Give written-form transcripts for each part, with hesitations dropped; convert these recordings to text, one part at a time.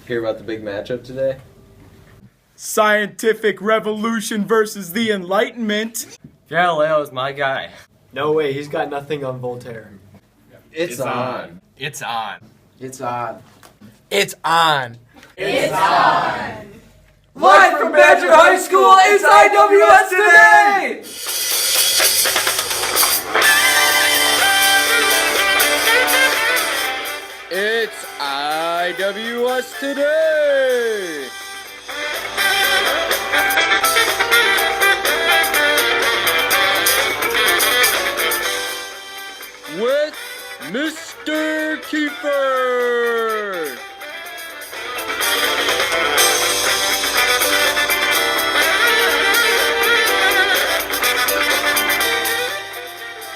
Hear about the big matchup today? Scientific revolution versus the Enlightenment. Galileo's my guy. No way, he's got nothing on Voltaire. It's on. It's on. It's on. It's on. It's on! Live from Badger High School, it's IWS today! It's IWS today. With Mr. Kiefer.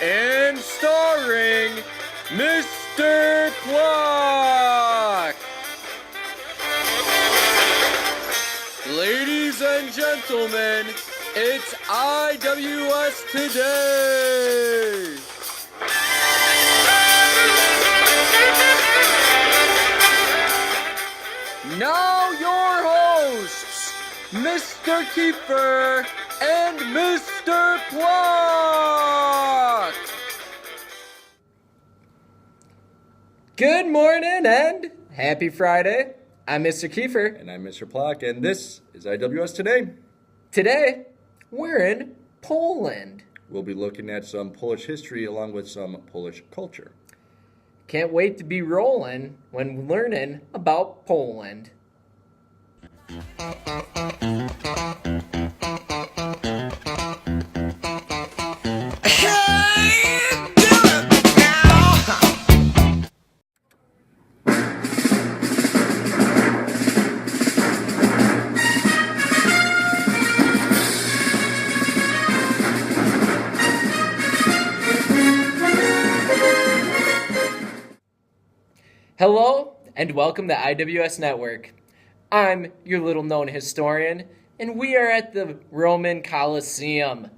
And starring Mr. Clock. Ladies and gentlemen, it's IWS today. Now your hosts, Mr. Kiefer and Mr. Clock. Good morning and happy Friday. I'm Mr. Kiefer. And I'm Mr. Plock, and this is IWS Today. Today, we're in Poland. We'll be looking at some Polish history along with some Polish culture. Can't wait to be rolling when learning about Poland. Hello, and welcome to IWS Network. I'm your little-known historian, and we are at the Roman Colosseum.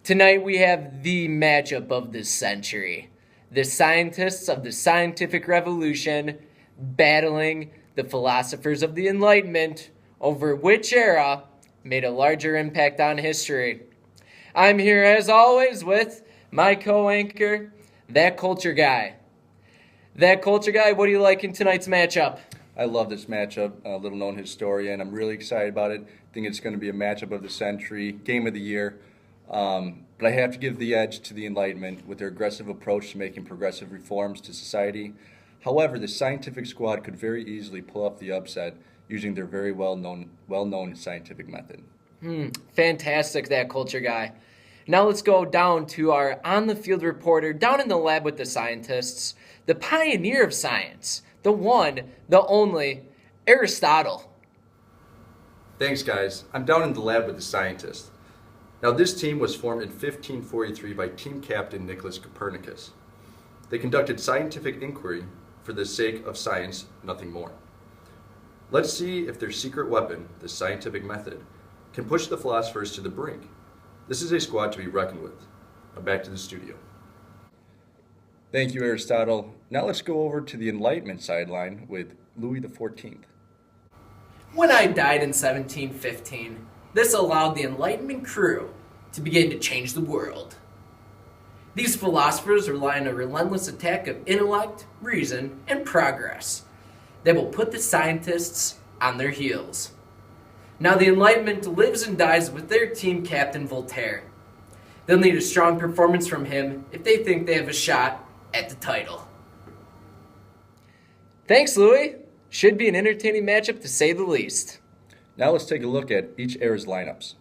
Tonight we have the matchup of the century. The scientists of the scientific revolution battling the philosophers of the Enlightenment over which era made a larger impact on history. I'm here, as always, with my co-anchor, That Culture Guy. That Culture Guy, what do you like in tonight's matchup? I love this matchup, a little-known historian. I'm really excited about it. I think it's going to be a matchup of the century, game of the year. But I have to give the edge to the Enlightenment with their aggressive approach to making progressive reforms to society. However, the scientific squad could very easily pull off the upset using their very well-known scientific method. Fantastic, That Culture Guy. Now let's go down to our on-the-field reporter down in the lab with the scientists, the pioneer of science, the one, the only, Aristotle. Thanks, guys. I'm down in the lab with the scientists. Now, this team was formed in 1543 by team captain Nicholas Copernicus. They conducted scientific inquiry for the sake of science, nothing more. Let's see if their secret weapon, the scientific method, can push the philosophers to the brink. This is a squad to be reckoned with. Now back to the studio. Thank you, Aristotle. Now let's go over to the Enlightenment sideline with Louis XIV. When I died in 1715, this allowed the Enlightenment crew to begin to change the world. These philosophers rely on a relentless attack of intellect, reason, and progress that will put the scientists on their heels. Now the Enlightenment lives and dies with their team captain Voltaire. They'll need a strong performance from him if they think they have a shot at the title. Thanks, Louis. Should be an entertaining matchup to say the least. Now let's take a look at each era's lineups.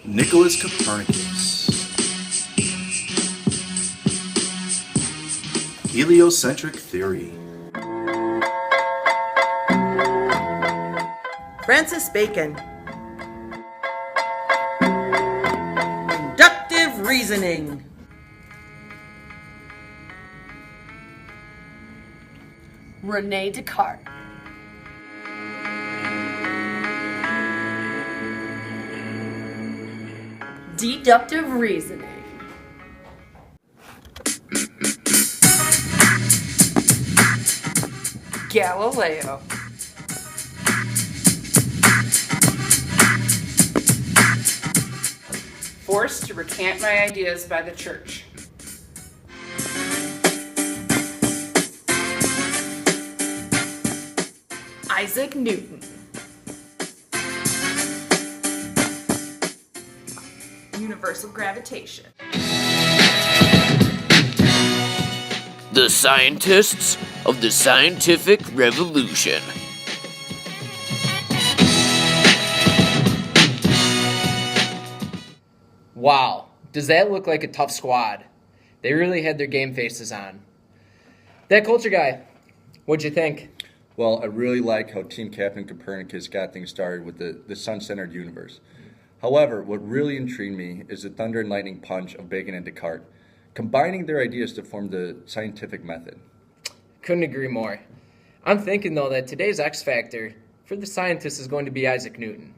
Nicholas Copernicus. Heliocentric theory. Francis Bacon. Inductive reasoning. Rene Descartes. Deductive reasoning. Galileo. Forced to recant my ideas by the church. Isaac Newton. Universal gravitation. The scientists of the scientific revolution. Wow, does that look like a tough squad? They really had their game faces on. That culture guy, what'd you think? Well, I really like how Team Captain Copernicus got things started with the sun-centered universe. However, what really intrigued me is the thunder and lightning punch of Bacon and Descartes, combining their ideas to form the scientific method. Couldn't agree more. I'm thinking, though, that today's X Factor for the scientist is going to be Isaac Newton.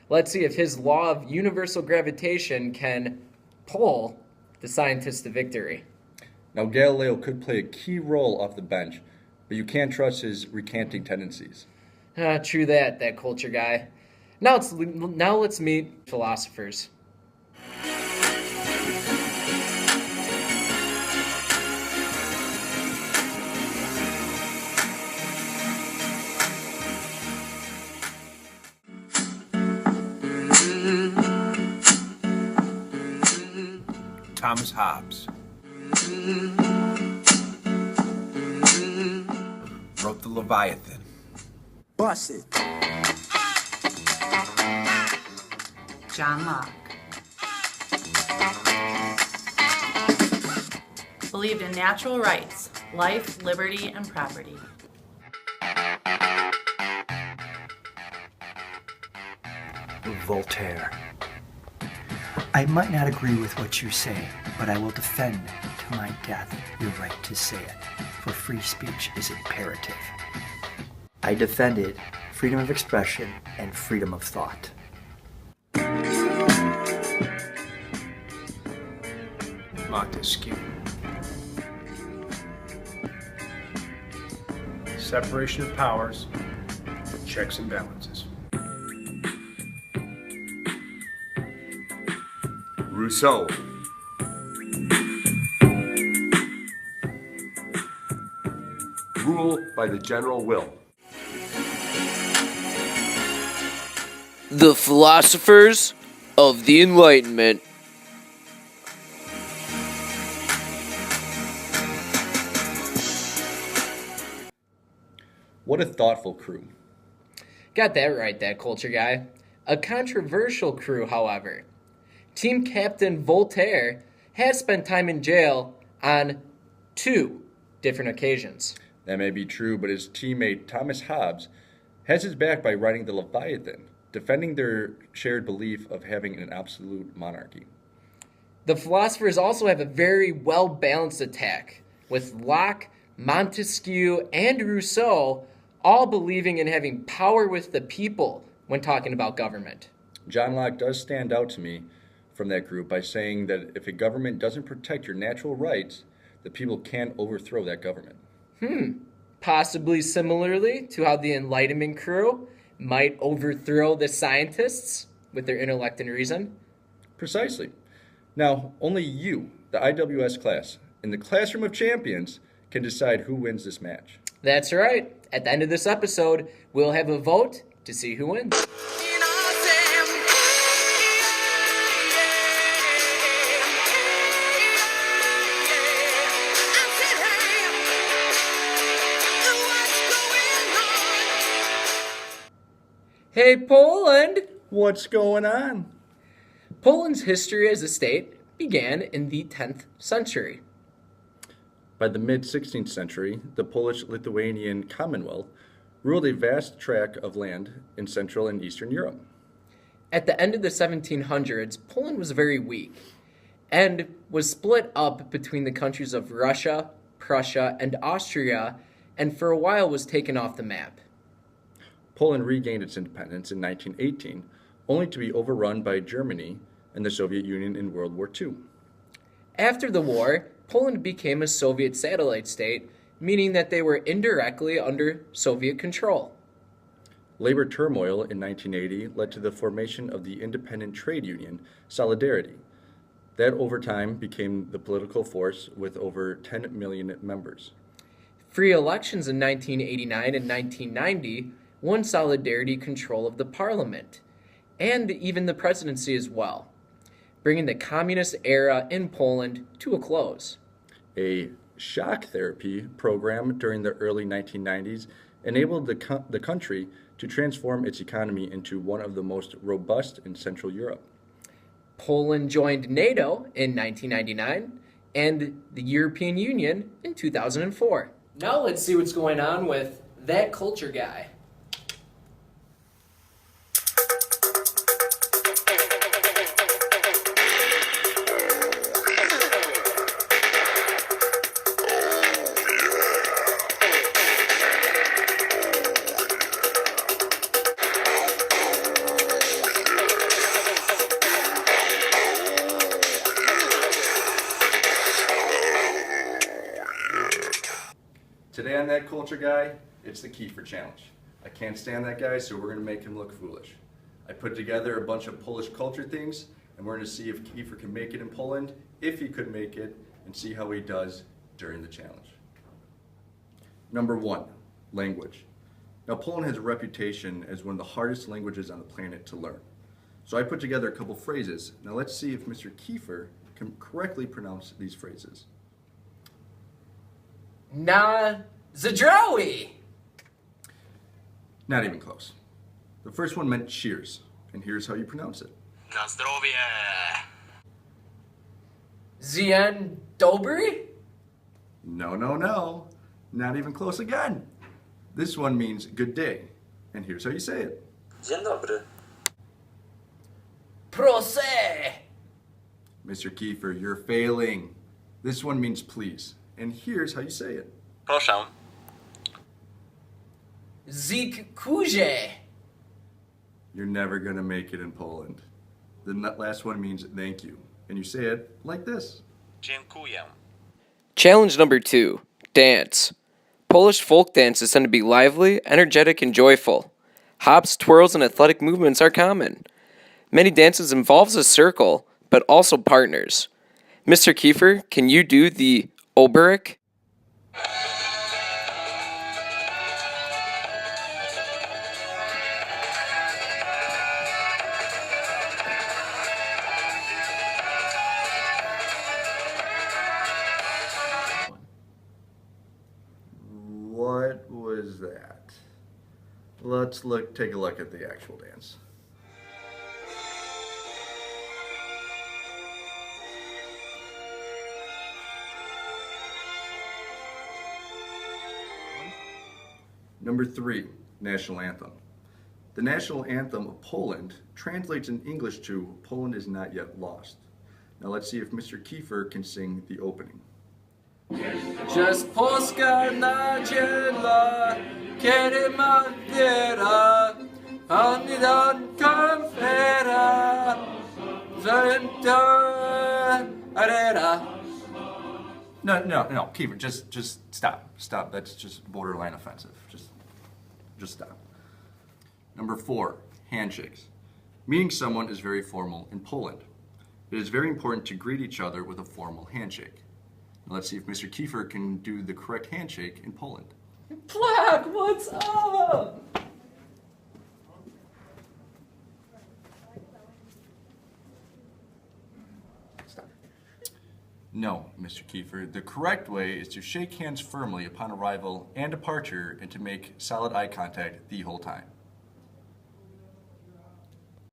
Let's see if his law of universal gravitation can pull the scientist to victory. Now, Galileo could play a key role off the bench, but you can't trust his recanting tendencies. True that culture guy. Now let's meet philosophers. Thomas Hobbes wrote the Leviathan. Bust it. John Locke believed in natural rights, life, liberty, and property. Voltaire. I might not agree with what you say, but I will defend to my death your right to say it, for free speech is imperative. I defended freedom of expression and freedom of thought. Montesquieu. Separation of powers, checks and balances. Rousseau. Rule by the general will. The philosophers of the Enlightenment. What a thoughtful crew. Got that right, that culture guy. A controversial crew, however. Team Captain Voltaire has spent time in jail on 2 different occasions. That may be true, but his teammate Thomas Hobbes has his back by writing the Leviathan, defending their shared belief of having an absolute monarchy. The philosophers also have a very well-balanced attack, with Locke, Montesquieu, and Rousseau all believing in having power with the people when talking about government. John Locke does stand out to me from that group by saying that if a government doesn't protect your natural rights, the people can overthrow that government. Possibly similarly to how the Enlightenment crew might overthrow the scientists with their intellect and reason. Precisely. Now, only you, the IWS class, in the classroom of champions, can decide who wins this match. That's right. At the end of this episode, we'll have a vote to see who wins. Hey, Poland! What's going on? Poland's history as a state began in the 10th century. By the mid-16th century, the Polish-Lithuanian Commonwealth ruled a vast tract of land in Central and Eastern Europe. At the end of the 1700s, Poland was very weak and was split up between the countries of Russia, Prussia, and Austria, and for a while was taken off the map. Poland regained its independence in 1918, only to be overrun by Germany and the Soviet Union in World War II. After the war, Poland became a Soviet satellite state, meaning that they were indirectly under Soviet control. Labor turmoil in 1980 led to the formation of the independent trade union, Solidarity. That over time became the political force with over 10 million members. Free elections in 1989 and 1990 won Solidarity control of the parliament, and even the presidency as well, bringing the communist era in Poland to a close. A shock therapy program during the early 1990s enabled the country to transform its economy into one of the most robust in Central Europe. Poland joined NATO in 1999 and the European Union in 2004. Now let's see what's going on with that culture guy. Today on That Culture Guy, it's the Kiefer Challenge. I can't stand that guy, so we're going to make him look foolish. I put together a bunch of Polish culture things, and we're going to see if Kiefer can make it in Poland, if he could make it, and see how he does during the challenge. Number 1, language. Now, Poland has a reputation as one of the hardest languages on the planet to learn. So I put together a couple phrases. Now let's see if Mr. Kiefer can correctly pronounce these phrases. Na zdrowie. Not even close. The first one meant cheers, and here's how you pronounce it. Na zdrowie. Dzień dobry? No, no, no. Not even close again. This one means good day, and here's how you say it. Dzień dobry. Proszę. Mr. Kiefer, you're failing. This one means please, and here's how you say it. Proszę. Dziękuję. You're never gonna make it in Poland. The last one means thank you, and you say it like this. Dziękuję. Challenge number 2, dance. Polish folk dances tend to be lively, energetic, and joyful. Hops, twirls, and athletic movements are common. Many dances involves a circle, but also partners. Mr. Kiefer, can you do the Oberek? What was that? Let's take a look at the actual dance. Number 3, national anthem. The national anthem of Poland translates in English to Poland is not yet lost. Now let's see if Mr. Kiefer can sing the opening. Just Polska nadziela, kiedy Madeira, ani dan konfera, venta arera. No, Kiefer, just stop. That's just borderline offensive. Just stop. Number 4, handshakes. Meeting someone is very formal in Poland. It is very important to greet each other with a formal handshake. Now let's see if Mr. Kiefer can do the correct handshake in Poland. Black, what's up? No, Mr. Kiefer. The correct way is to shake hands firmly upon arrival and departure and to make solid eye contact the whole time.